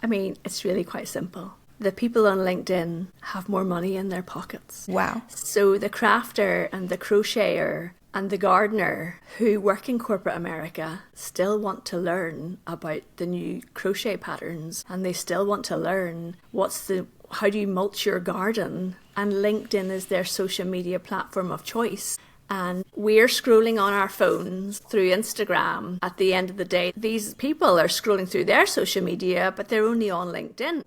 I mean, it's really quite simple. The people on LinkedIn have more money in their pockets. Wow. So the crafter and the crocheter and the gardener who work in corporate America still want to learn about the new crochet patterns, and they still want to learn how do you mulch your garden, and LinkedIn is their social media platform of choice. And we're scrolling on our phones through Instagram. At the end of the day, these people are scrolling through their social media, but they're only on LinkedIn.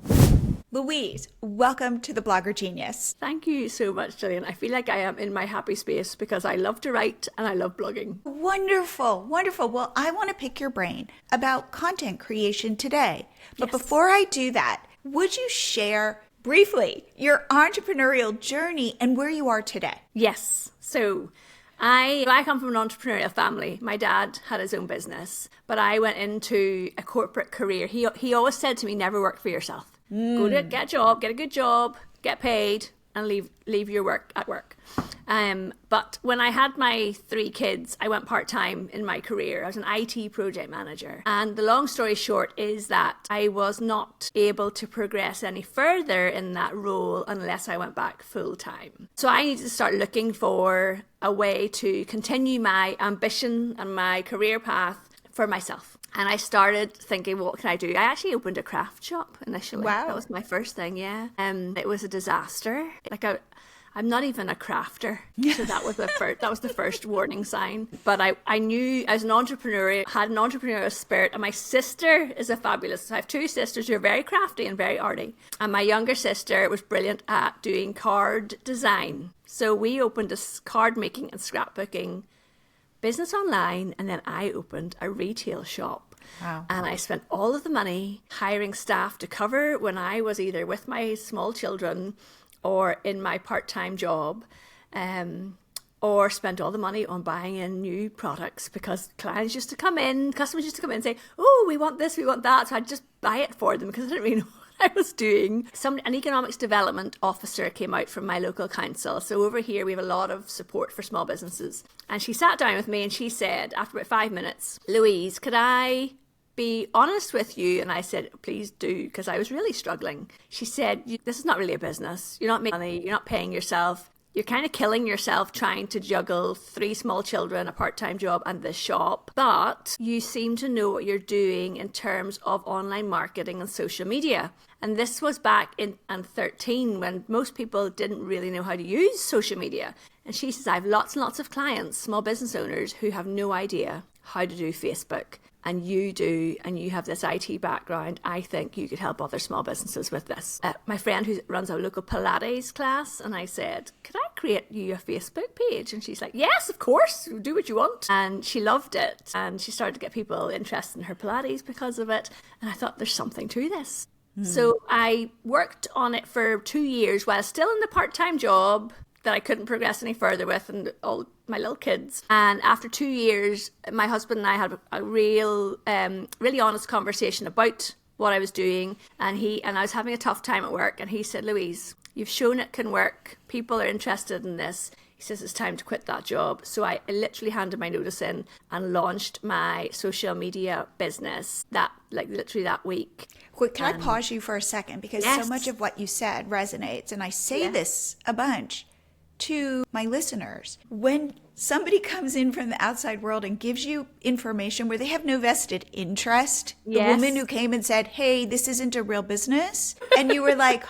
Louise, welcome to the Blogger Genius. Thank you so much, Jillian. I feel like I am in my happy space because I love to write and I love blogging. Wonderful, wonderful. Well, I want to pick your brain about content creation today. But Yes. before I do that, would you share briefly your entrepreneurial journey and where you are today? Yes. So I come from an entrepreneurial family. My dad had his own business, but I went into a corporate career. He always said to me, never work for yourself. Go to get a job, get a good job, get paid, and leave your work at work. But when I had my 3 kids, I went part-time in my career. I was an IT project manager. And the long story short is that I was not able to progress any further in that role unless I went back full-time. So I needed to start looking for a way to continue my ambition and my career path for myself. And I started thinking, what can I do? I actually opened a craft shop initially. Wow. That was my first thing, yeah. It was a disaster. I'm not even a crafter. So that was the first warning sign. But I knew as an entrepreneur, had an entrepreneurial spirit. And my sister is I have 2 sisters who are very crafty and very arty. And my younger sister was brilliant at doing card design. So we opened a card making and scrapbooking business online, and then I opened a retail shop. Wow. And I spent all of the money hiring staff to cover when I was either with my small children or in my part-time job, or spent all the money on buying in new products because customers used to come in and say, oh, we want this, we want that. So I'd just buy it for them because I didn't really know I was doing. An economics development officer came out from my local council. So over here, we have a lot of support for small businesses. And she sat down with me and she said, after about 5 minutes, Louise, could I be honest with you? And I said, please do, because I was really struggling. She said, this is not really a business. You're not making money. You're not paying yourself. You're kind of killing yourself trying to juggle 3 small children, a part-time job, and this shop. But you seem to know what you're doing in terms of online marketing and social media. And this was back in 2013 when most people didn't really know how to use social media. And she says, I have lots and lots of clients, small business owners, who have no idea how to do Facebook. And you do, and you have this IT background. I think you could help other small businesses with this. My friend who runs a local Pilates class, and I said, could I create you a Facebook page? And she's like, yes, of course, do what you want. And she loved it. And she started to get people interested in her Pilates because of it. And I thought, there's something to this. So I worked on it for 2 years while still in the part-time job that I couldn't progress any further with, and all my little kids. And after 2 years, my husband and I had a really honest conversation about what I was doing. And I was having a tough time at work. And he said, Louise, you've shown it can work. People are interested in this. He says, it's time to quit that job. So I literally handed my notice in and launched my social media business literally that week. Quick, can I pause you for a second? Because Yes. so much of what you said resonates. And I say this a bunch to my listeners. When somebody comes in from the outside world and gives you information where they have no vested interest, the Yes. woman who came and said, hey, this isn't a real business, and you were like,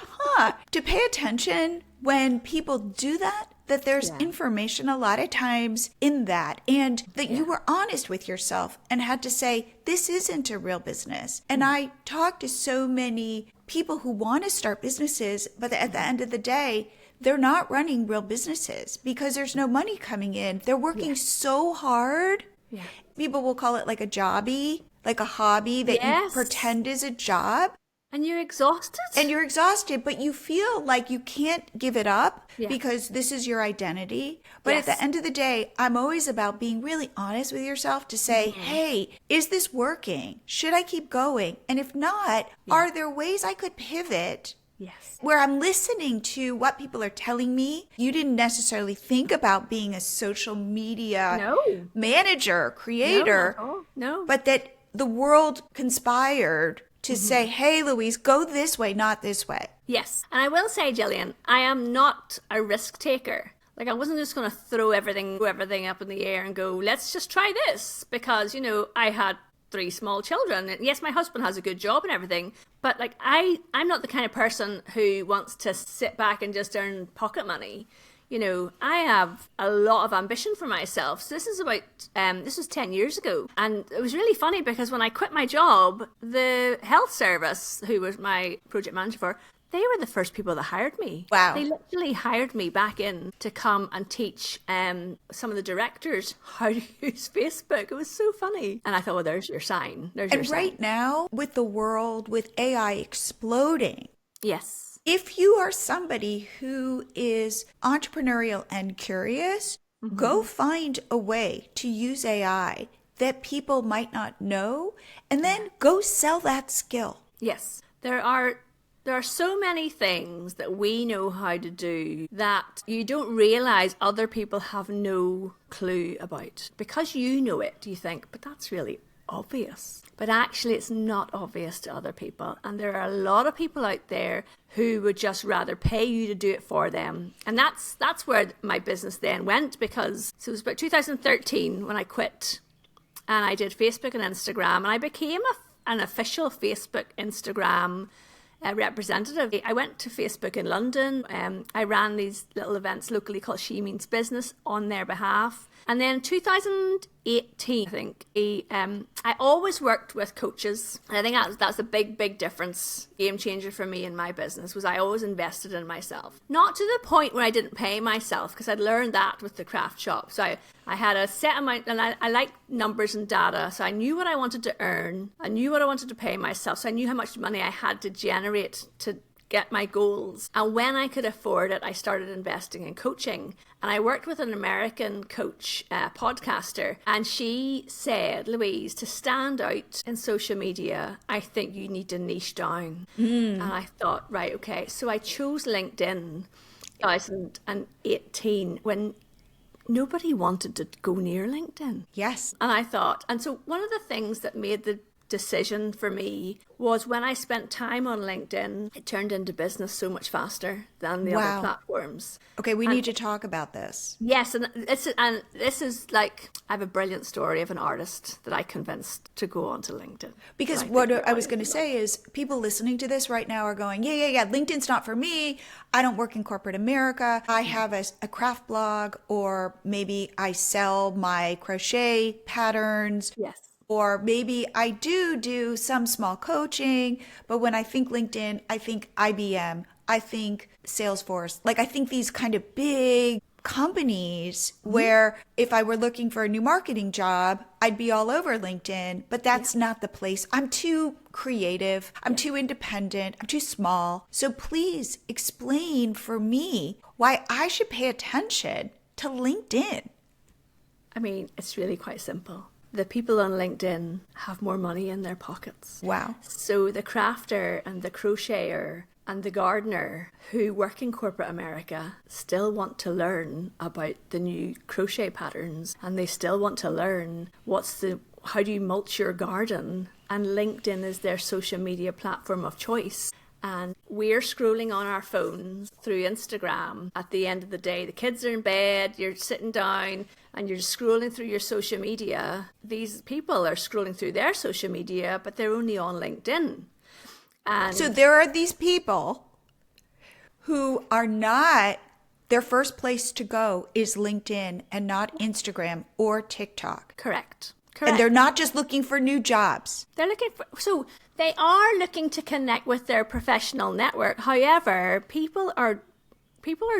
to pay attention when people do that there's information a lot of times in that, and that you were honest with yourself and had to say, this isn't a real business. And I talk to so many people who want to start businesses, but at the end of the day, they're not running real businesses because there's no money coming in. They're working so hard. Yeah. People will call it like a jobby, like a hobby that you pretend is a job. And you're exhausted. But you feel like you can't give it up because this is your identity. But at the end of the day, I'm always about being really honest with yourself to say, hey, is this working? Should I keep going? And if not, are there ways I could pivot? Yes. Where I'm listening to what people are telling me. You didn't necessarily think about being a social media manager, creator. No. But that the world conspired to say, hey, Louise, go this way, not this way. Yes. And I will say, Jillian, I am not a risk taker. Like, I wasn't just going to throw everything up in the air and go, let's just try this. Because, I had 3 small children. And yes, my husband has a good job and everything. But like, I'm not the kind of person who wants to sit back and just earn pocket money. I have a lot of ambition for myself. So this is this was 10 years ago. And it was really funny because when I quit my job, the health service, who was my project manager for, they were the first people that hired me. Wow. They literally hired me back in to come and teach some of the directors how to use Facebook. It was so funny. And I thought, well, there's your sign. And right now, with the world, with AI exploding. Yes. If you are somebody who is entrepreneurial and curious, go find a way to use AI that people might not know, and then go sell that skill. Yes. There are so many things that we know how to do that you don't realize other people have no clue about. Because you know it, you think, but that's really obvious. But actually, it's not obvious to other people. And there are a lot of people out there who would just rather pay you to do it for them. And that's where my business then went, because it was about 2013 when I quit and I did Facebook and Instagram, and I became an official Facebook, Instagram representative. I went to Facebook in London. I ran these little events locally called She Means Business on their behalf. And then 2018, I think, I always worked with coaches. And I think that's a big difference, game changer for me in my business, was I always invested in myself. Not to the point where I didn't pay myself, because I'd learned that with the craft shop. So I had a set amount, and I like numbers and data. So I knew what I wanted to earn. I knew what I wanted to pay myself. So I knew how much money I had to generate to get my goals. And when I could afford it, I started investing in coaching. And I worked with an American coach, podcaster, and she said, Louise, to stand out in social media, I think you need to niche down. And I thought, right, okay. So I chose LinkedIn 2018 when nobody wanted to go near LinkedIn. Yes. And I thought, and so one of the things that made the decision for me was when I spent time on LinkedIn, it turned into business so much faster than the other platforms. Okay, we need to talk about this. Yes, and this is like, I have a brilliant story of an artist that I convinced to go onto LinkedIn. Because what I was going to say is, people listening to this right now are going, yeah, LinkedIn's not for me. I don't work in corporate America. I have a craft blog, or maybe I sell my crochet patterns. Yes. Or maybe I do some small coaching, but when I think LinkedIn, I think IBM, I think Salesforce. Like, I think these kind of big companies where if I were looking for a new marketing job, I'd be all over LinkedIn, but that's not the place. I'm too creative. I'm too independent. I'm too small. So please explain for me why I should pay attention to LinkedIn. I mean, it's really quite simple. The people on LinkedIn have more money in their pockets. Wow. So the crafter and the crocheter and the gardener who work in corporate America still want to learn about the new crochet patterns, and they still want to learn how do you mulch your garden, and LinkedIn is their social media platform of choice. And we're scrolling on our phones through Instagram. At the end of the day, the kids are in bed, you're sitting down and you're just scrolling through your social media. These people are scrolling through their social media, but they're only on LinkedIn. And so there are these people who are not, their first place to go is LinkedIn and not Instagram or TikTok. Correct. And they're not just looking for new jobs. They're looking for, so they are looking to connect with their professional network. However, people are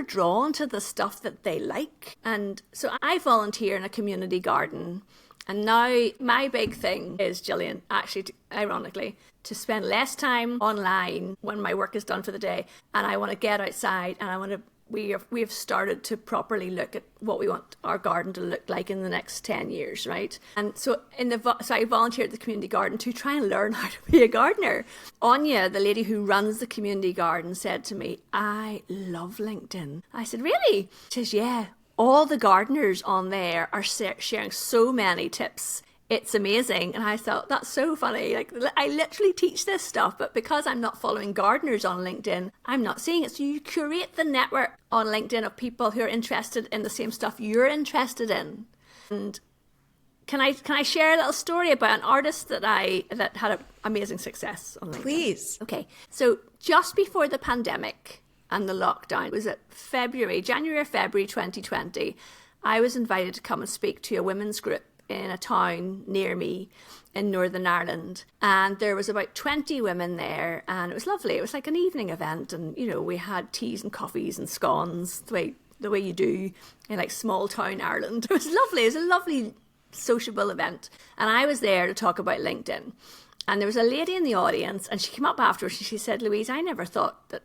drawn to the stuff that they like. And so I volunteer in a community garden. And now my big thing is, Jillian, actually, ironically, to spend less time online when my work is done for the day. And I want to get outside, and we have started to properly look at what we want our garden to look like in the next 10 years, right? And so I volunteered at the community garden to try and learn how to be a gardener. Anya, the lady who runs the community garden, said to me, I love LinkedIn. I said, really? She says, yeah. All the gardeners on there are sharing so many tips it's amazing. And I thought, that's so funny. Like, I literally teach this stuff, but because I'm not following gardeners on LinkedIn, I'm not seeing it. So you curate the network on LinkedIn of people who are interested in the same stuff you're interested in. And can I share a little story about an artist that had amazing success on LinkedIn? Please. Okay. So just before the pandemic and the lockdown, it was at January or February 2020, I was invited to come and speak to a women's group in a town near me in Northern Ireland. And there was about 20 women there, and it was lovely. It was like an evening event, and, you know, we had teas and coffees and scones, the way you do in like small town Ireland. It was lovely. It was a lovely sociable event. And I was there to talk about LinkedIn. And there was a lady in the audience, and she came up afterwards and she said, Louise, I never thought that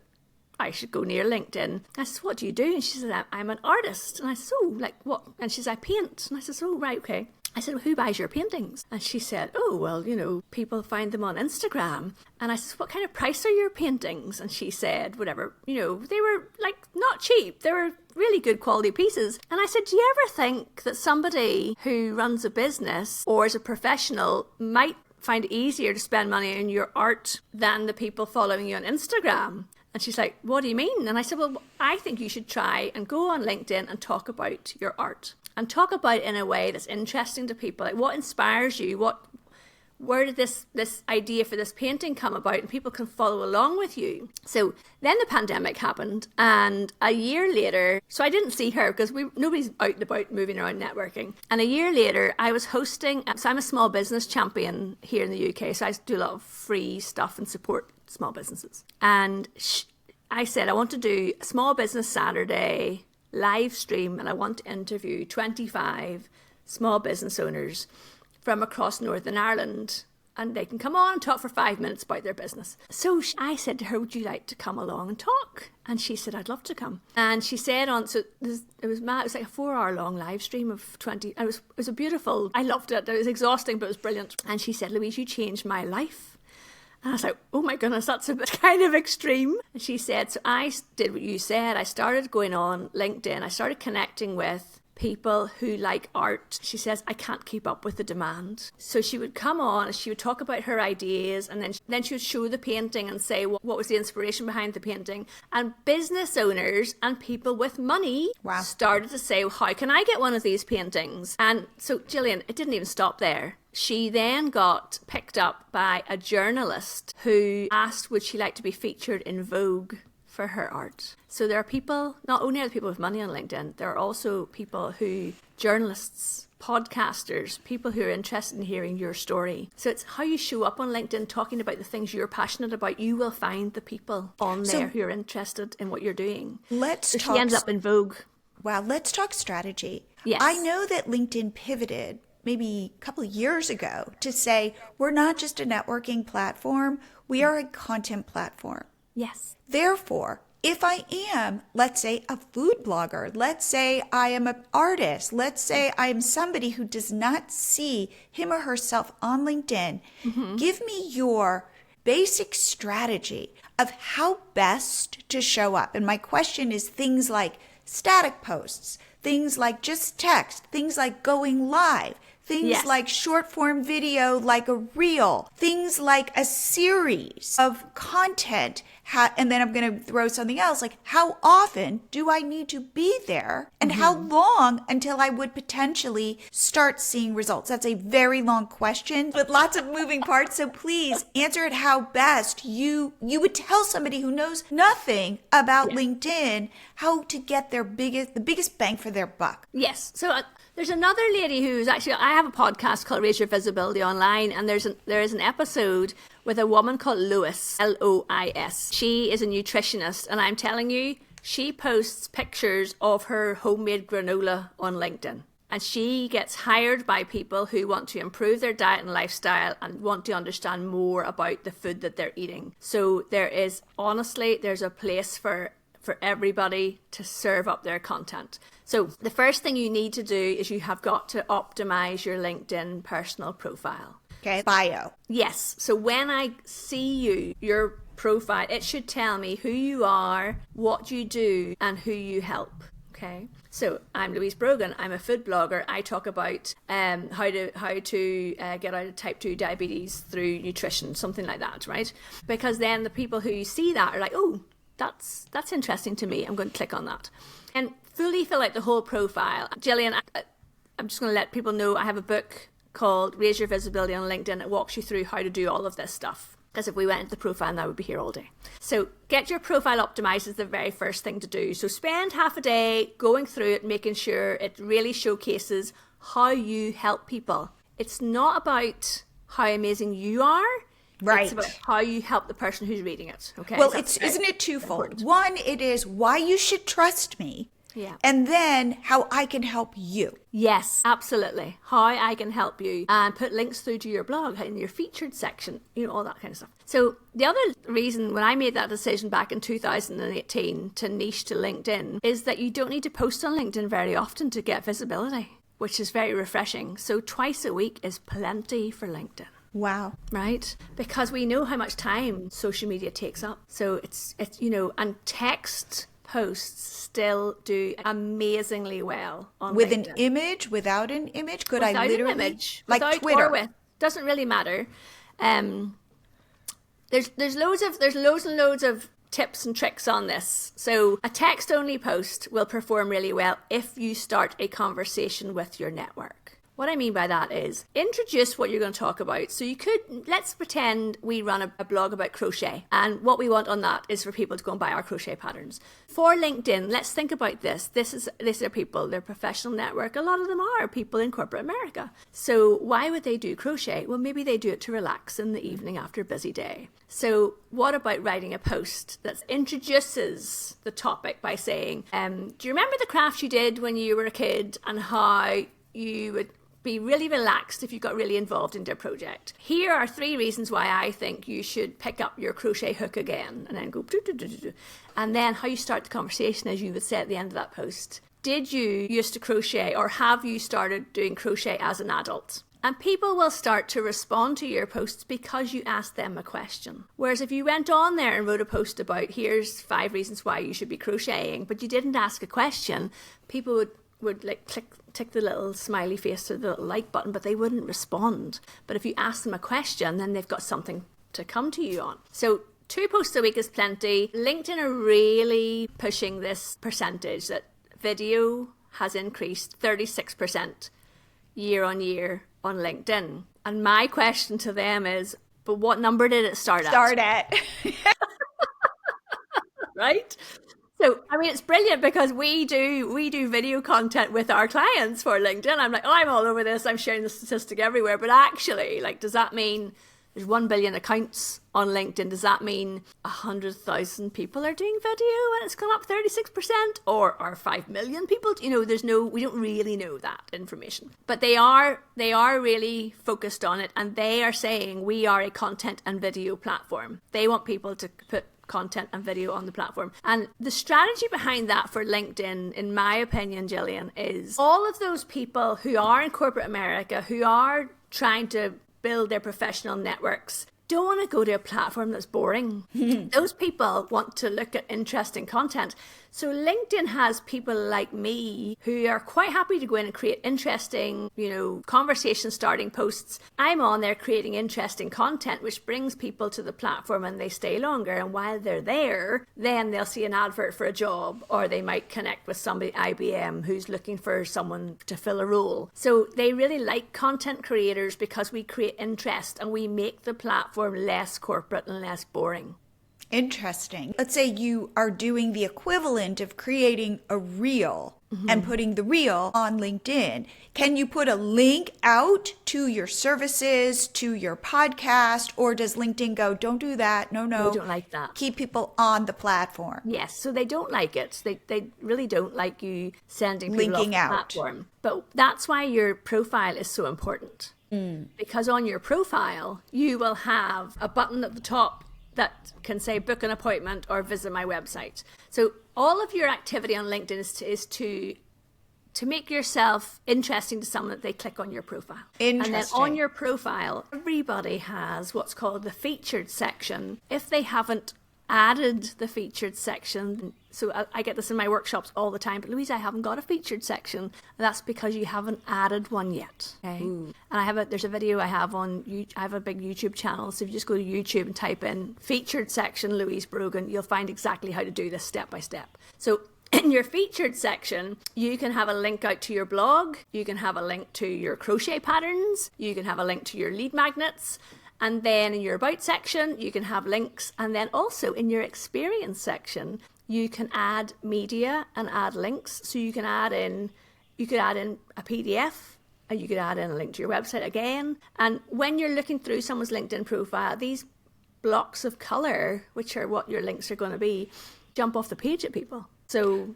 I should go near LinkedIn. I said, what do you do? And she said, I'm an artist. And I said, oh, like what? And she said, I paint. And I said, oh, right, okay. I said, well, who buys your paintings? And she said, oh, well, you know, people find them on Instagram. And I said, what kind of price are your paintings? And she said, whatever, you know, they were like not cheap. They were really good quality pieces. And I said, do you ever think that somebody who runs a business or is a professional might find it easier to spend money on your art than the people following you on Instagram? And she's like, what do you mean? And I said, well, I think you should try and go on LinkedIn and talk about your art. And talk about it in a way that's interesting to people. Like, what inspires you? Where did this idea for this painting come about? And people can follow along with you. So then the pandemic happened, and a year later, so I didn't see her because nobody's out and about moving around networking. And a year later, I was hosting, so I'm a small business champion here in the UK. So I do a lot of free stuff and support small businesses. And I said, I want to do a small business Saturday live stream, and I want to interview 25 small business owners from across Northern Ireland, and they can come on and talk for 5 minutes about their business. So I said to her, would you like to come along and talk? And she said, I'd love to come. And she said it was like a 4-hour long live stream of 20. It was a beautiful, I loved it. It was exhausting, but it was brilliant. And she said, Louise, you changed my life. And I was like, oh my goodness, that's a bit kind of extreme. And she said, so I did what you said. I started going on LinkedIn. I started connecting with people who like art. She says, I can't keep up with the demand. So she would come on and she would talk about her ideas, and then she would show the painting and say what was the inspiration behind the painting. And business owners and people with money started to say, well, how can I get one of these paintings? And so, Jillian, it didn't even stop there. She then got picked up by a journalist who asked would she like to be featured in Vogue for her art. So there are people, not only are there people with money on LinkedIn, there are also people journalists, podcasters, people who are interested in hearing your story. So it's how you show up on LinkedIn talking about the things you're passionate about. You will find the people on there who are interested in what you're doing. She ended up in Vogue. Wow, let's talk strategy. Yes. I know that LinkedIn pivoted maybe a couple of years ago to say, we're not just a networking platform, we are a content platform. Yes. Therefore, if I am, let's say, a food blogger, let's say I am an artist, let's say I am somebody who does not see him or herself on LinkedIn, give me your basic strategy of how best to show up. And my question is things like static posts, things like just text, things like going live, things like short form video, like a reel, things like a series of content. And then I'm going to throw something else, like how often do I need to be there and how long until I would potentially start seeing results? That's a very long question with lots of moving parts. So please answer it how best you would tell somebody who knows nothing about LinkedIn how to get the biggest bang for their buck. Yes. So there's another lady who's actually, I have a podcast called Raise Your Visibility Online, and there is an episode with a woman called Lois, Lois. She is a nutritionist, and I'm telling you, she posts pictures of her homemade granola on LinkedIn. And she gets hired by people who want to improve their diet and lifestyle and want to understand more about the food that they're eating. So there's a place for everybody to serve up their content. So the first thing you need to do is you have got to optimize your LinkedIn personal profile. Okay, bio. Yes. So when I see your profile, it should tell me who you are, what you do, and who you help. Okay, so I'm Louise Brogan. I'm a food blogger. I talk about how to get out of type 2 diabetes through nutrition, something like that, right? Because then the people who see that are like, oh, that's interesting to me. I'm going to click on that. And fully fill out the whole profile. Jillian, I'm just going to let people know I have a book called Raise Your Visibility on LinkedIn. It walks you through how to do all of this stuff. Because if we went into the profile, I would be here all day. So get your profile optimized is the very first thing to do. So spend half a day going through it, making sure it really showcases how you help people. It's not about how amazing you are. Right. It's about how you help the person who's reading it. Okay. Well, isn't it twofold? Important. One, it is why you should trust me. Yeah. And then how I can help you. Yes, absolutely. How I can help you, and put links through to your blog in your featured section, all that kind of stuff. So the other reason when I made that decision back in 2018 to niche to LinkedIn is that you don't need to post on LinkedIn very often to get visibility, which is very refreshing. So twice a week is plenty for LinkedIn. Wow. Right? Because we know how much time social media takes up. So it's and text posts still do amazingly well on with LinkedIn. An image, without an image, could without I literally an image, like without Twitter or with, doesn't really matter. There's loads and loads of tips and tricks on this. So a text only post will perform really well if you start a conversation with your network. What I mean by that is introduce what you're going to talk about. So let's pretend we run a blog about crochet, and what we want on that is for people to go and buy our crochet patterns. For LinkedIn, let's think about this. These are people, they're professional network. A lot of them are people in corporate America. So why would they do crochet? Well, maybe they do it to relax in the evening after a busy day. So what about writing a post that introduces the topic by saying, do you remember the crafts you did when you were a kid and how you would be really relaxed if you got really involved in their project? Here are 3 reasons why I think you should pick up your crochet hook again, and then go and then how you start the conversation, as you would say at the end of that post. Did you used to crochet, or have you started doing crochet as an adult? And people will start to respond to your posts because you asked them a question. Whereas if you went on there and wrote a post about here's 5 reasons why you should be crocheting, but you didn't ask a question, people would like tick the little smiley face or the little like button, but they wouldn't respond. But if you ask them a question, then they've got something to come to you on. So 2 posts a week is plenty. LinkedIn are really pushing this percentage that video has increased 36% year on year on LinkedIn. And my question to them is, but what number did it start at? Right? So, I mean, it's brilliant because we do video content with our clients for LinkedIn. I'm like, I'm all over this. I'm sharing the statistic everywhere. But actually, does that mean there's 1 billion accounts on LinkedIn? Does that mean 100,000 people are doing video and it's gone up 36%? Or are 5 million people? We don't really know that information. But they are really focused on it, and they are saying we are a content and video platform. They want people to put content and video on the platform. And the strategy behind that for LinkedIn, in my opinion, Jillian, is all of those people who are in corporate America, who are trying to build their professional networks, don't want to go to a platform that's boring. Those people want to look at interesting content. So LinkedIn has people like me who are quite happy to go in and create interesting, conversation starting posts. I'm on there creating interesting content, which brings people to the platform and they stay longer. And while they're there, then they'll see an advert for a job, or they might connect with somebody at IBM who's looking for someone to fill a role. So they really like content creators because we create interest and we make the platform less corporate and less boring. Interesting. Let's say you are doing the equivalent of creating a reel and putting the reel on LinkedIn. Can you put a link out to your services, to your podcast, or does LinkedIn go, don't do that? No. They don't like that. Keep people on the platform. Yes, so they don't like it. They really don't like you sending people linking off the out platform. But that's why your profile is so important. Because on your profile, you will have a button at the top that can say book an appointment or visit my website. So all of your activity on LinkedIn is to make yourself interesting to someone that they click on your profile. Interesting. And then on your profile, everybody has what's called the featured section. If they haven't added the featured section. So I get this in my workshops all the time, but Louise, I haven't got a featured section. And that's because you haven't added one yet. Okay. And there's a video I have I have a big YouTube channel. So if you just go to YouTube and type in featured section Louise Brogan, you'll find exactly how to do this step by step. So in your featured section, you can have a link out to your blog. You can have a link to your crochet patterns. You can have a link to your lead magnets. And then in your about section, you can have links. And then also in your experience section, you can add media and add links. So you could add in a PDF, and you could add in a link to your website again. And when you're looking through someone's LinkedIn profile, these blocks of color, which are what your links are going to be, jump off the page at people. So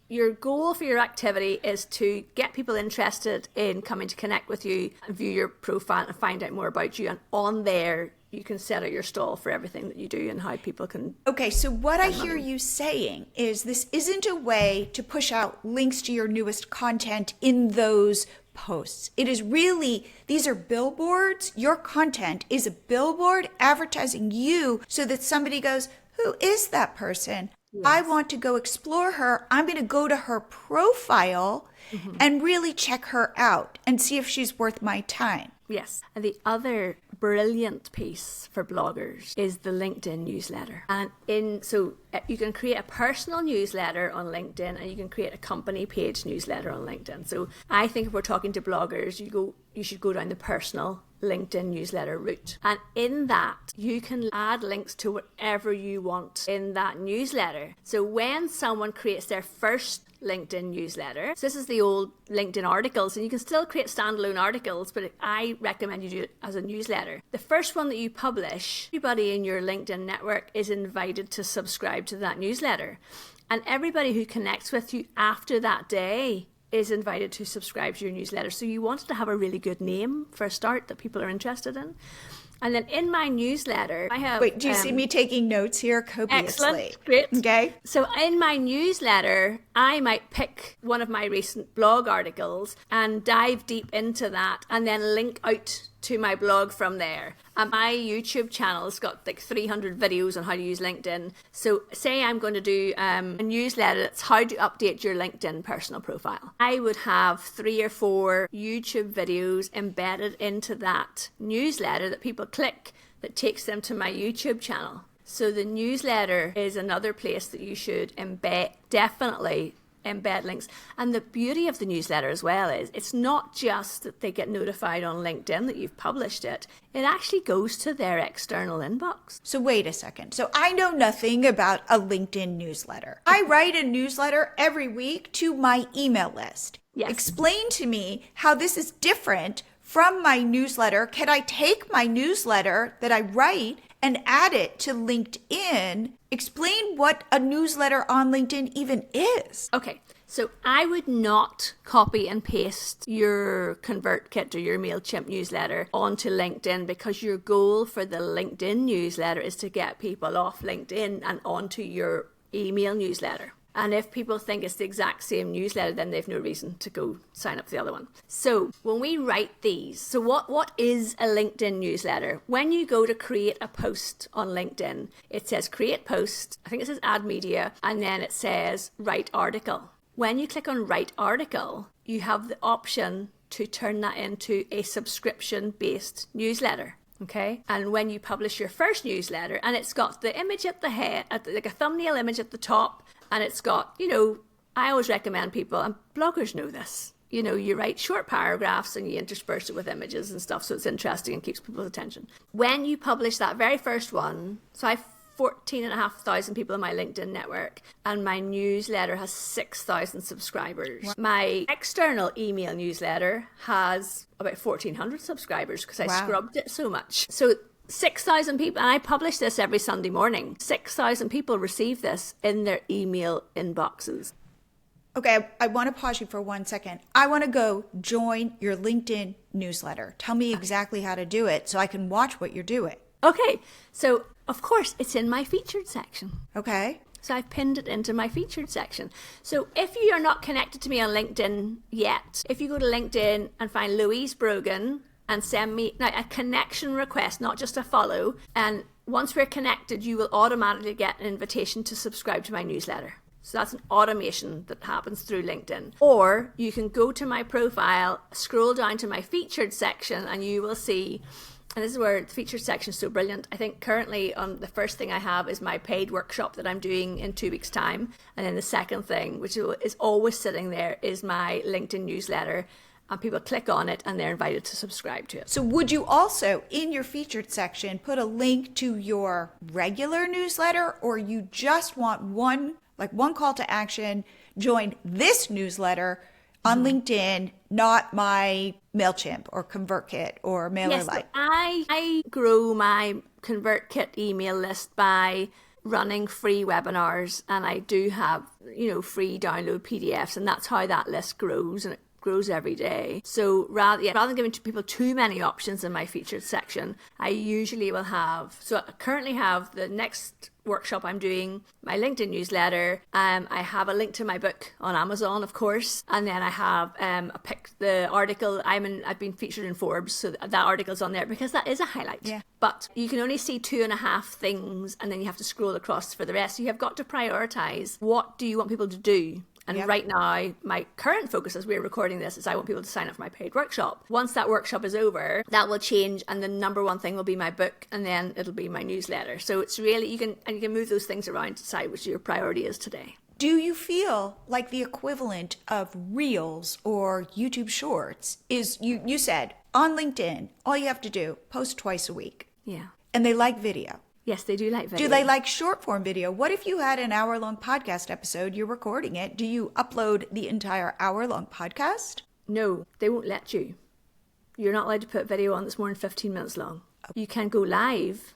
your goal for your activity is to get people interested in coming to connect with you and view your profile and find out more about you. And on there, you can set out your stall for everything that you do and how people can. Okay, so what I hear you saying is this isn't a way to push out links to your newest content in those posts. It is really, these are billboards. Your content is a billboard advertising you so that somebody goes, who is that person? Yes. I want to go explore her. I'm going to go to her profile and really check her out and see if she's worth my time. Yes. And the other brilliant piece for bloggers is the LinkedIn newsletter. And so you can create a personal newsletter on LinkedIn, and you can create a company page newsletter on LinkedIn. So I think if we're talking to bloggers, you should go down the personal LinkedIn newsletter route. And in that, you can add links to whatever you want in that newsletter. So when someone creates their first LinkedIn newsletter, so this is the old LinkedIn articles, and you can still create standalone articles, but I recommend you do it as a newsletter. The first one that you publish, everybody in your LinkedIn network is invited to subscribe to that newsletter. And everybody who connects with you after that day is invited to subscribe to your newsletter. So you wanted to have a really good name for a start that people are interested in. And then in my newsletter, I have... Wait, do you see me taking notes here copiously? Excellent, great. Okay. So in my newsletter, I might pick one of my recent blog articles and dive deep into that and then link out to my blog from there. And my YouTube channel's got like 300 videos on how to use LinkedIn. So say I'm going to do a newsletter that's how to update your LinkedIn personal profile. I would have 3 or 4 YouTube videos embedded into that newsletter that people click that takes them to my YouTube channel. So the newsletter is another place that you should definitely embed links. And the beauty of the newsletter as well is it's not just that they get notified on LinkedIn that you've published it. It actually goes to their external inbox. So wait a second. So I know nothing about a LinkedIn newsletter. I write a newsletter every week to my email list. Yes. Explain to me how this is different from my newsletter. Can I take my newsletter that I write and add it to LinkedIn? Explain what a newsletter on LinkedIn even is. Okay, so I would not copy and paste your ConvertKit or your MailChimp newsletter onto LinkedIn, because your goal for the LinkedIn newsletter is to get people off LinkedIn and onto your email newsletter. And if people think it's the exact same newsletter, then they've no reason to go sign up for the other one. So when we write these, so what is a LinkedIn newsletter? When you go to create a post on LinkedIn, it says create post, I think it says add media, and then it says write article. When you click on write article, you have the option to turn that into a subscription-based newsletter. Okay. And when you publish your first newsletter, and it's got the image at the head, like a thumbnail image at the top, and it's got, I always recommend people, and bloggers know this, you write short paragraphs and you intersperse it with images and stuff, so it's interesting and keeps people's attention. When you publish that very first one, so I have 14,500 people in my LinkedIn network, and my newsletter has 6,000 subscribers. Wow. My external email newsletter has about 1,400 subscribers because I scrubbed it so much. So 6,000 people, and I publish this every Sunday morning. 6,000 people receive this in their email inboxes. Okay, I want to pause you for 1 second. I want to go join your LinkedIn newsletter. Tell me exactly how to do it so I can watch what you're doing. Okay, so of course it's in my featured section. Okay. So I've pinned it into my featured section. So if you are not connected to me on LinkedIn yet, if you go to LinkedIn and find Louise Brogan and send me now a connection request, not just a follow, and once we're connected, you will automatically get an invitation to subscribe to my newsletter. So that's an automation that happens through LinkedIn. Or you can go to my profile, scroll down to my featured section, and you will see, and this is where the featured section is so brilliant. I think currently the first thing I have is my paid workshop that I'm doing in 2 weeks' time. And then the second thing, which is always sitting there, is my LinkedIn newsletter. And people click on it and they're invited to subscribe to it. So would you also, in your featured section, put a link to your regular newsletter, or you just want one call to action, join this newsletter on LinkedIn, not my MailChimp or ConvertKit or MailerLite? Yes, I grow my ConvertKit email list by running free webinars, and I do have, free download PDFs, and that's how that list grows, and it grows every day. So rather than giving people too many options in my featured section, I usually will have, so I currently have the next workshop I'm doing, my LinkedIn newsletter, I have a link to my book on Amazon, of course, and then I have the article I've been featured in Forbes, so that article's on there because that is a highlight. Yeah. But you can only see 2.5 things, and then you have to scroll across for the rest. So you have got to prioritize, what do you want people to do? And right now, my current focus as we're recording this is I want people to sign up for my paid workshop. Once that workshop is over, that will change, and the number one thing will be my book, and then it'll be my newsletter. So it's really, you can move those things around to decide which your priority is today. Do you feel like the equivalent of Reels or YouTube Shorts is, you said, on LinkedIn, all you have to do, post twice a week. Yeah. And they like video. Yes, they do like video. Do they like short form video? What if you had an hour-long podcast episode, you're recording it, do you upload the entire hour-long podcast? No, they won't let you. You're not allowed to put video on that's more than 15 minutes long. You can go live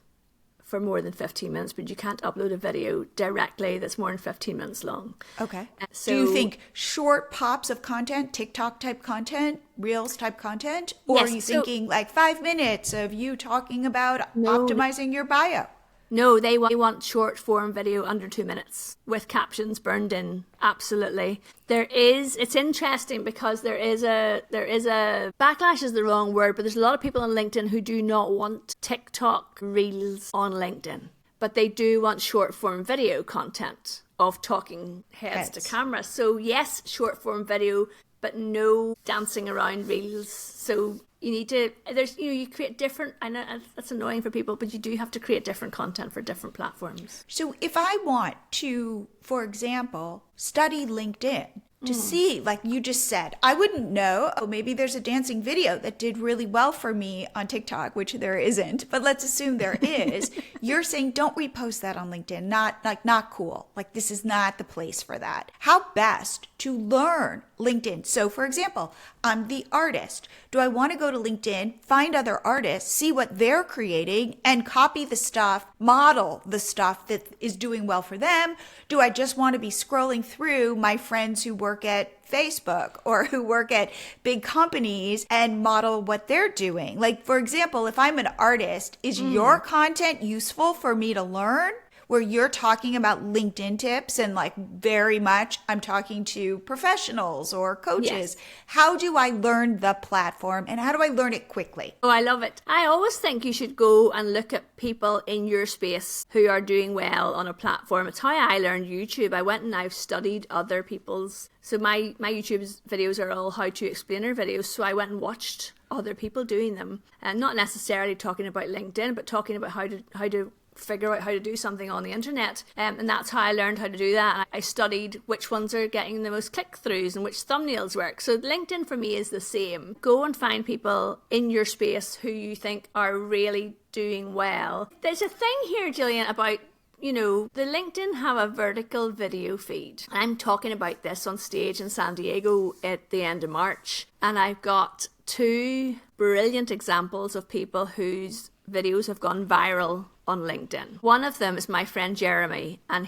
for more than 15 minutes, but you can't upload a video directly that's more than 15 minutes long. Okay. So, do you think short pops of content, TikTok type content, Reels type content? Or yes, are you thinking like 5 minutes of you talking about No. optimizing your bio? No, they want short form video under 2 minutes with captions burned in. Absolutely. It's interesting because there is a backlash is the wrong word, but there's a lot of people on LinkedIn who do not want TikTok Reels on LinkedIn, but they do want short form video content of talking heads to camera. So yes, short form video, but no dancing around Reels. So you need to, you create different, I know that's annoying for people, but you do have to create different content for different platforms. So if I want to, for example, study LinkedIn to see, like you just said, I wouldn't know, maybe there's a dancing video that did really well for me on TikTok, which there isn't, but let's assume there is. You're saying don't repost that on LinkedIn, not cool. Like this is not the place for that. How best to learn LinkedIn? So for example, I'm the artist. Do I want to go to LinkedIn, find other artists, see what they're creating, and copy the stuff, model the stuff that is doing well for them? Do I just want to be scrolling through my friends who work at Facebook or who work at big companies and model what they're doing? Like, for example, if I'm an artist, is your content useful for me to learn? Where you're talking about LinkedIn tips and like very much I'm talking to professionals or coaches. Yes. How do I learn the platform and how do I learn it quickly? Oh, I love it. I always think you should go and look at people in your space who are doing well on a platform. It's how I learned YouTube. I went and I've studied other people's. So my YouTube videos are all how to explainer videos. So I went and watched other people doing them, and not necessarily talking about LinkedIn, but talking about how to figure out how to do something on the internet, and that's how I learned how to do that. And I studied which ones are getting the most click-throughs and which thumbnails work. So LinkedIn for me is the same. Go and find people in your space who you think are really doing well. There's a thing here, Jillian, about the LinkedIn have a vertical video feed. I'm talking about this on stage in San Diego at the end of March, and I've got 2 brilliant examples of people whose videos have gone viral on LinkedIn. One of them is my friend Jeremy, and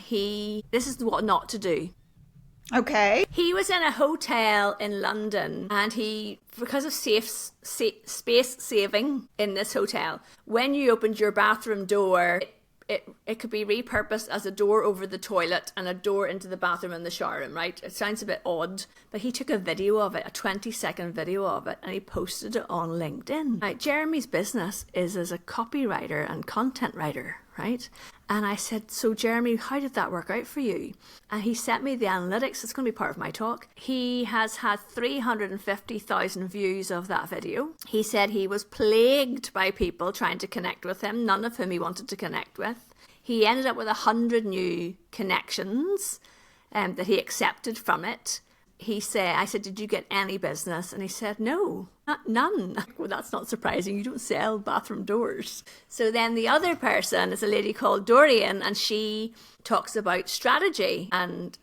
this is what not to do. Okay. He was in a hotel in London, and because of space saving in this hotel, when you opened your bathroom door, it could be repurposed as a door over the toilet and a door into the bathroom and the shower room, right? It sounds a bit odd, but he took a video of it, a 20-second video of it, and he posted it on LinkedIn. Now, Jeremy's business is as a copywriter and content writer, right? And I said, so Jeremy, how did that work out for you? And he sent me the analytics. It's going to be part of my talk. He has had 350,000 views of that video. He said he was plagued by people trying to connect with him, none of whom he wanted to connect with. He ended up with 100 new connections that he accepted from it. I said, did you get any business? And he said, no, none. Well, that's not surprising. You don't sell bathroom doors. So then the other person is a lady called Dorian, and she talks about strategy and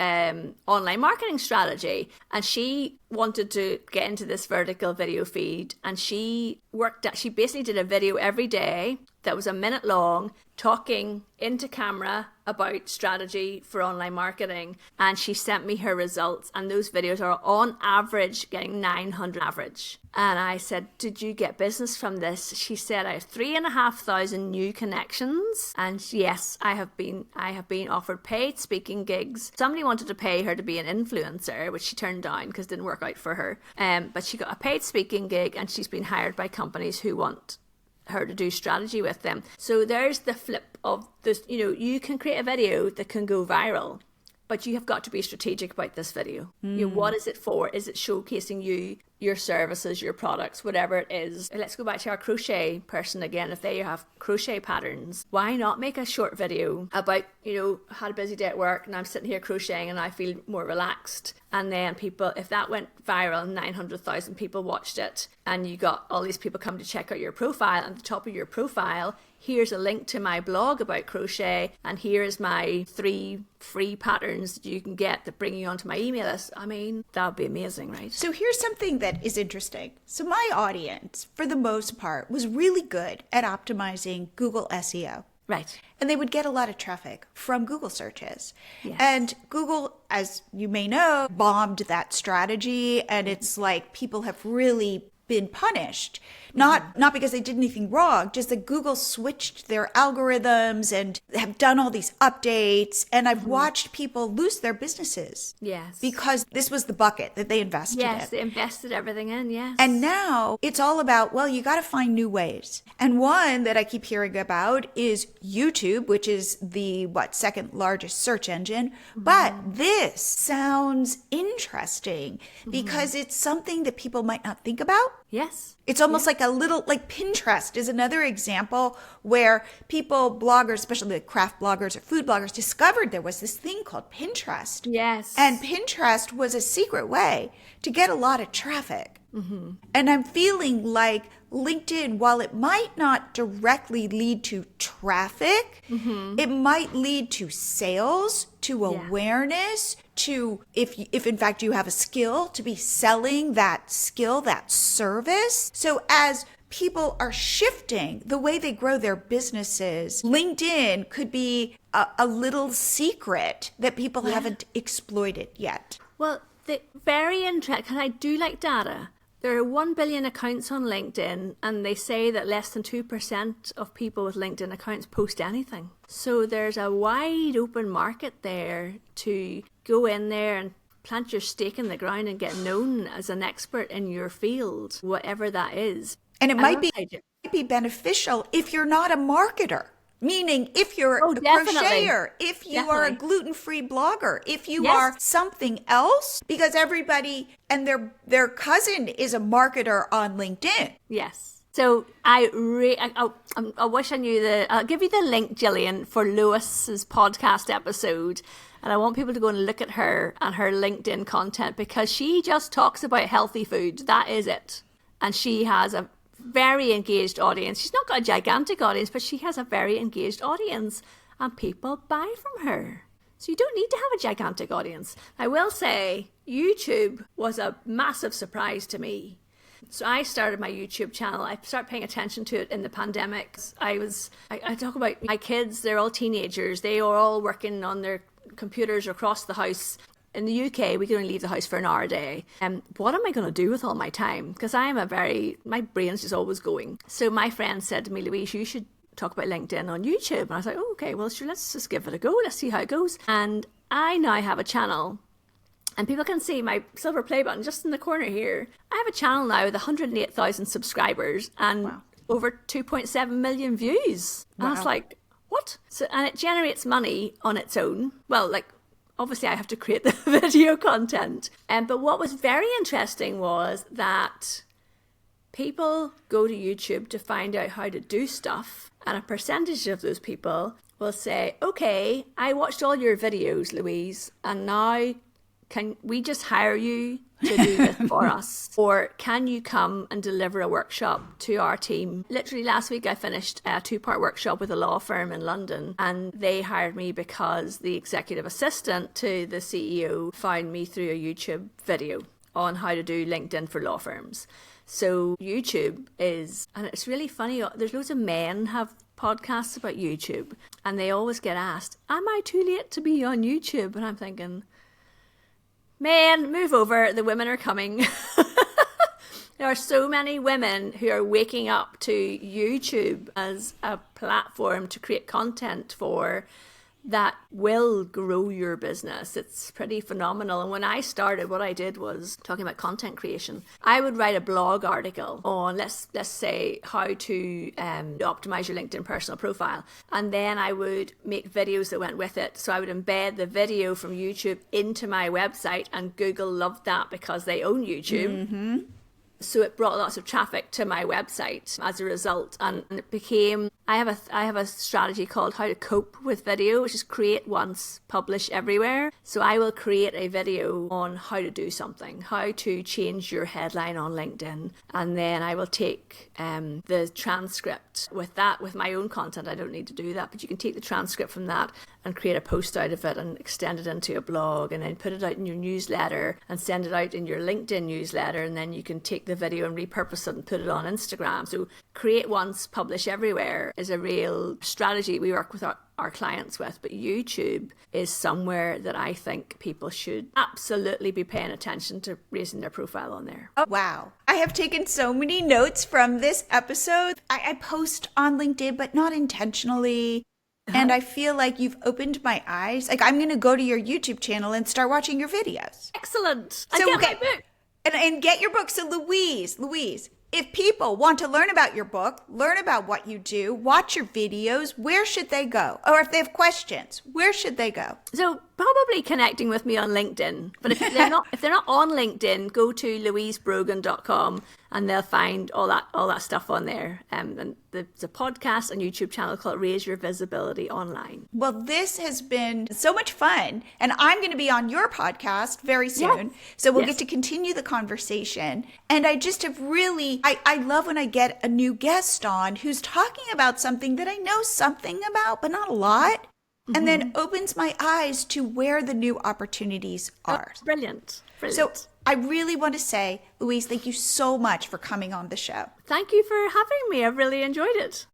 online marketing strategy. And she wanted to get into this vertical video feed, and she basically did a video every day that was a minute long, talking into camera about strategy for online marketing. And she sent me her results, and those videos are on average getting 900 average. And I said, did you get business from this? She said, I have 3,500 new connections. And yes, I have been offered paid speaking gigs. Somebody wanted to pay her to be an influencer, which she turned down because it didn't work out for her. But she got a paid speaking gig, and she's been hired by companies who want her to do strategy with them. So there's the flip of this. You can create a video that can go viral, but you have got to be strategic about this video. What is it for? Is it showcasing you, your services, your products, whatever it is? Let's go back to our crochet person again. If they have crochet patterns, why not make a short video about, had a busy day at work and I'm sitting here crocheting and I feel more relaxed. And then people, if that went viral, 900,000 people watched it, and you got all these people come to check out your profile, and at the top of your profile, here's a link to my blog about crochet, and here's my 3 free patterns that you can get that bring you onto my email list. I mean, that would be amazing, right? So here's something that is interesting. So my audience, for the most part, was really good at optimizing Google SEO. Right. And they would get a lot of traffic from Google searches. Yes. And Google, as you may know, bombed that strategy. And it's like people have really been punished, not because they did anything wrong, just that Google switched their algorithms and have done all these updates. And I've watched people lose their businesses. Yes. Because this was the bucket that they invested in. Yes, they invested everything in, yes. And now it's all about, well, you got to find new ways. And one that I keep hearing about is YouTube, which is the, second largest search engine. But this sounds interesting because it's something that people might not think about. Yes. It's almost like a little, like Pinterest is another example where people, bloggers, especially the craft bloggers or food bloggers, discovered there was this thing called Pinterest. Yes. And Pinterest was a secret way to get a lot of traffic. And I'm feeling like LinkedIn, while it might not directly lead to traffic, it might lead to sales, to awareness, to if in fact you have a skill, to be selling that skill, that service. So as people are shifting the way they grow their businesses, LinkedIn could be a little secret that people haven't exploited yet. Well, very interesting. I do like data. There are 1 billion accounts on LinkedIn, and they say that less than 2% of people with LinkedIn accounts post anything. So there's a wide open market there to go in there and plant your stake in the ground and get known as an expert in your field, whatever that is. And it might be beneficial if you're not a marketer. Meaning, if you're a crocheter, if you are a gluten-free blogger, if you are something else, because everybody and their cousin is a marketer on LinkedIn. Yes. So I wish I knew I'll give you the link, Jillian, for Lewis's podcast episode. And I want people to go and look at her and her LinkedIn content, because she just talks about healthy food. That is it. And she has a very engaged audience. She's not got a gigantic audience, but she has a very engaged audience, and people buy from her. So you don't need to have a gigantic audience. I will say YouTube was a massive surprise to me. So I started my YouTube channel. I started paying attention to it in the pandemic. I talk about my kids. They're all teenagers. They are all working on their computers across the house. In the UK, we can only leave the house for an hour a day. What am I going to do with all my time? Because my brain's just always going. So my friend said to me, Louise, you should talk about LinkedIn on YouTube. And I was like, oh, okay, well, sure, let's just give it a go. Let's see how it goes. And I now have a channel, and people can see my silver play button just in the corner here. I have a channel now with 108,000 subscribers and over 2.7 million views. And I was like, what? So, and it generates money on its own. Well, like, obviously I have to create the video content. But what was very interesting was that people go to YouTube to find out how to do stuff, and a percentage of those people will say, okay, I watched all your videos, Louise, and now can we just hire you to do this for us? Or can you come and deliver a workshop to our team? Literally last week I finished a 2-part workshop with a law firm in London, and they hired me because the executive assistant to the CEO found me through a YouTube video on how to do LinkedIn for law firms. So YouTube is, and it's really funny, there's loads of men have podcasts about YouTube, and they always get asked, am I too late to be on YouTube? And I'm thinking, man, move over, the women are coming. There are so many women who are waking up to YouTube as a platform to create content for that will grow your business. It's pretty phenomenal. And when I started, what I did was, talking about content creation, I would write a blog article on, let's say, how to optimize your LinkedIn personal profile. And then I would make videos that went with it. So I would embed the video from YouTube into my website, and Google loved that because they own YouTube. Mm-hmm. So it brought lots of traffic to my website as a result, and it became, I have a strategy called How to Cope with Video, which is create once, publish everywhere. So I will create a video on how to do something, how to change your headline on LinkedIn, and then I will take the transcript with that, with my own content. I don't need to do that, but you can take the transcript from that and create a post out of it and extend it into a blog, and then put it out in your newsletter and send it out in your LinkedIn newsletter, and then you can take the video and repurpose it and put it on Instagram. So create once, publish everywhere is a real strategy we work with our clients with, but YouTube is somewhere that I think people should absolutely be paying attention to, raising their profile on there. Oh, wow. I have taken so many notes from this episode. I post on LinkedIn, but not intentionally. And I feel like you've opened my eyes. Like, I'm going to go to your YouTube channel and start watching your videos. Excellent. So, get my book. And get your book. So Louise, if people want to learn about your book, learn about what you do, watch your videos, where should they go? Or if they have questions, where should they go? So probably connecting with me on LinkedIn. But if they're not on LinkedIn, go to louisebrogan.com and they'll find all that stuff on there. And there's a podcast and YouTube channel called Raise Your Visibility Online. Well, this has been so much fun. And I'm going to be on your podcast very soon. Yes. So we'll get to continue the conversation. And I just have really, I love when I get a new guest on who's talking about something that I know something about, but not a lot. Mm-hmm. And then opens my eyes to where the new opportunities are. Oh, brilliant. So I really want to say, Louise, thank you so much for coming on the show. Thank you for having me. I've really enjoyed it.